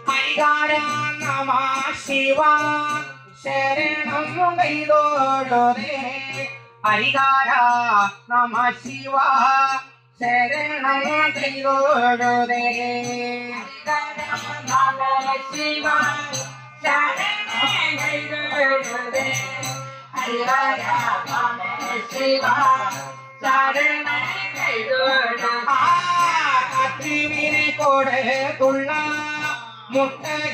ഹരിഹര നമ ശിവ ശരണം കൈതോടുതേ ഹരിഹര നമ ശിവ ശരണം കൈതോടുതേ നമ ശിവ ശരണം കൈതോടുതേ ഹരിഹര നമ ശിവ ശരണം കൈതോടുതേ കത്തിവിനെ കൊടുത്തുള്ള മുട്ടകവിരിയണ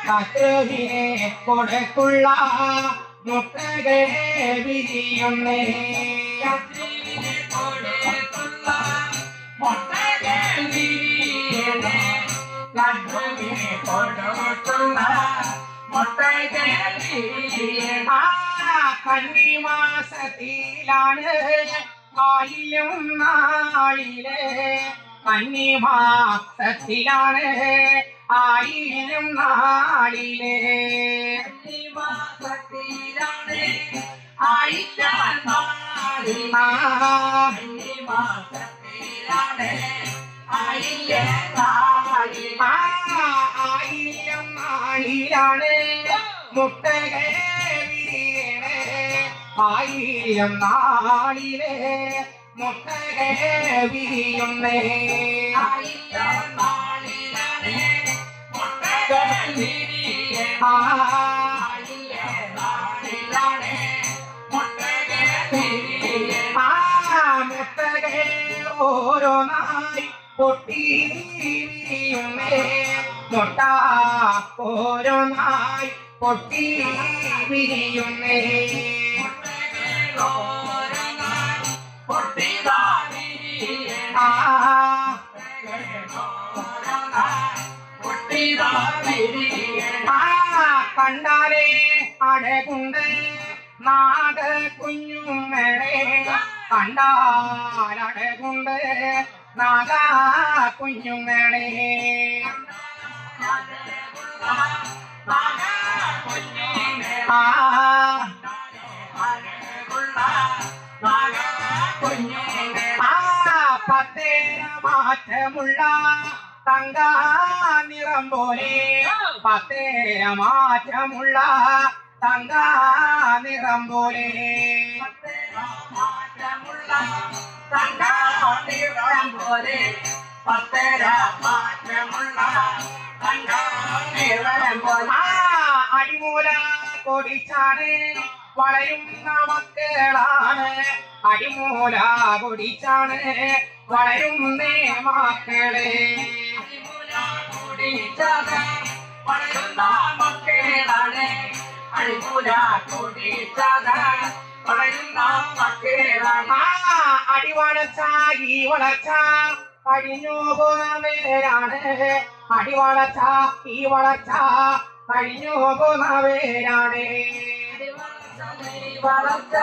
കത്തിവിനെ കൊടുത്തുള്ള മുട്ടകവിരിയുന്നേ കത്തിവിനെ കൊടുത്തുള്ള മുട്ടകവിരിയണ കത്തിവിനെ കൊടുത്തുള്ള മുട്ടകവിരിയണ കന്നിമാസത്തിലാണ് ആയിലും നാളിലെ കന്നിമാസത്തിലാണ് ആയിരം നാളിലെ കന്നിമാസത്തിലാണ് ആയിരം നാളിലാണ് ആയിരം നാളിലാണ് മുട്ടക വിരിയണേ ആയിരം നാളിലെ മുട്ടക വിരിയുന്നേ ആയിരം നാളിലാണ് മുട്ടക വിരിയണേ ആയിരം നാളിലാണ് മുട്ടക വിരിയണേ മുട്ടക ഓരോന്നായി പൊട്ടി വിരിയുന്നേ മുട്ട ഓരോന്നായി പൊട്ടി വിരിയുന്നേ കണ്ടാലേ അടകുണ്ട് നാഗ കുഞ്ഞുങ്ങളെ കണ്ടാലടകുണ്ട് നാഗ കുഞ്ഞുങ്ങളെ പത്തേര മാറ്റമുള്ള തങ്ക നിറം പോലെ പത്തേര മാറ്റമുള്ള തങ്ക നിറം പോലെ മാറ്റമുള്ള തങ്ക നിറം പോലെ പത്തേര മാറ്റമുള്ള തങ്ക നിറം പോലെ അടിമൂല കൊടിച്ചാണ് വളരുന്ന മക്കളാണ് അടിമൂല കൊടിച്ചാണ് വളരുന്നേ മക്കളെ വളരുന്ന മക്കളാണ് അടിമൂല കൊടിച്ചാണ് വളരുന്ന മക്കളാണ് അടിവളച്ച ഈ വളച്ച കഴിഞ്ഞു പോകുന്നവരാണ് അടിവളച്ച ഈ വളച്ച കഴിഞ്ഞു പോകുന്നവരാണ് വളർച്ച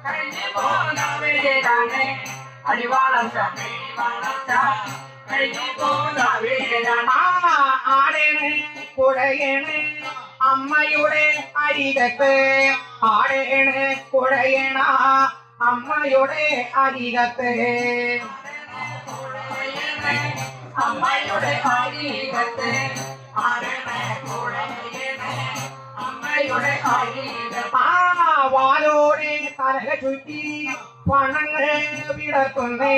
കഴിഞ്ഞു പോകുന്നവരാണ് അടിവാളർച്ച വളർച്ച കഴിഞ്ഞു പോകുന്നവരാണ് ആടേണ് കുടയണ് അമ്മയുടെ അരികത്ത് ആടേണ് കുടയണ അമ്മയുടെ അരികത്ത് അമ്മയുടെ അരികത്ത് ആടേണ് കുടയണ് അമ്മയുടെ അരികത്ത് വാലോടെ തല ചുറ്റി പണങ്ങൾ വിടർത്തുന്നേ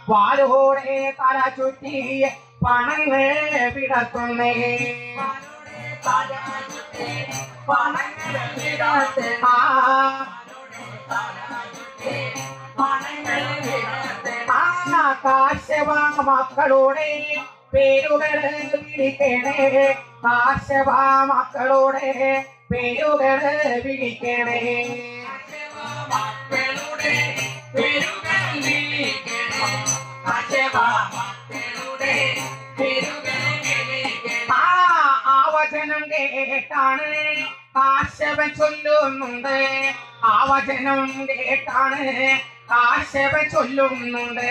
വാലോടെ തല ചുറ്റി പണങ്ങൾ വിടർത്തുന്നേ കാശവ മക്കളുടെ പേരുകൾ വിളിക്കണേ കാശവ മക്കളുടെ പേരുകൾ വിളിക്കണേ മക്കളുടെ പേരുകൾ വിളിക്കണേ കാശവ മക്കളുടെ പേരുകൾ വിളിക്കണേ ആവചനം കേട്ടാണ് കാശവൻ ചൊല്ലുന്നുണ്ട് ആവചനം കേട്ടാണ് കാശവൻ ചൊല്ലുന്നുണ്ട്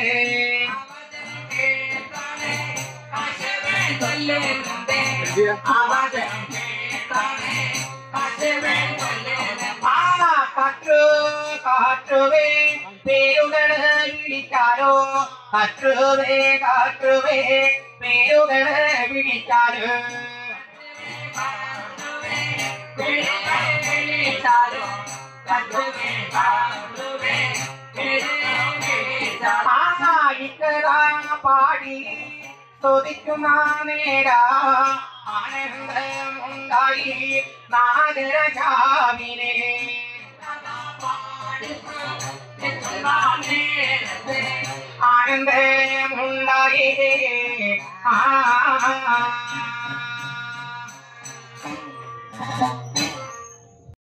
കാറ്റുവേ പേരുകള് വിളിക്കാലോ കാറ്റുവേ കാറ്റുവേ പേരുകള് വിളിക്കാലോ പാടി സ്തുതിക്കുന്ന നേരാ ആനന്ദമുണ്ടായി നാഗരാജാവിനെ ആനന്ദമുണ്ടായി